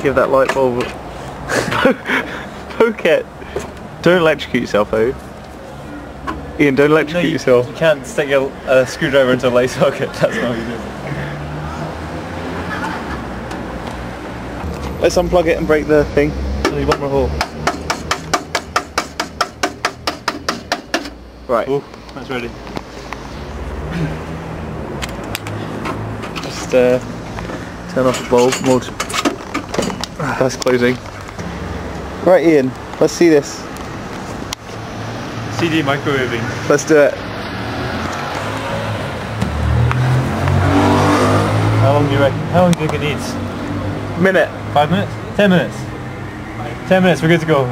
give that light bulb poke it. Don't electrocute yourself though. Ian, don't electrocute yourself. You can't stick a screwdriver into a light socket, that's not what you do. Let's unplug it and break the thing. Only one more hole. Right. Oh, that's ready. Just turn off the bulb mode. That's closing. Right, Ian, let's see this. CD microwaving. Let's do it. How long do you reckon? How long do you think it needs? Minute. 5 minutes? 10 minutes? 10 minutes, we're good to go.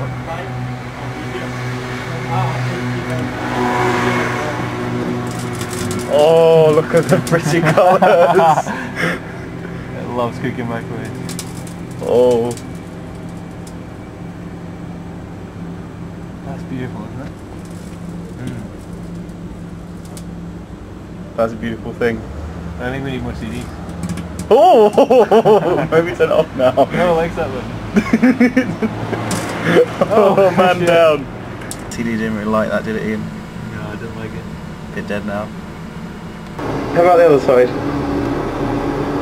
Oh, look at the pretty colours. It loves cooking microwaves. Oh. That's beautiful, isn't it? That's a beautiful thing. I think we need more CDs. Oh! Maybe turn it off now. No one likes that one. Oh, man shit. down. CD didn't really like that, did it, Ian? No, I didn't like it. Bit dead now. How about the other side?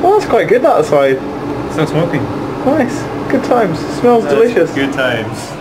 Oh, that's quite good, that side. Still smoking. Nice. Good times. Smells delicious. Good times.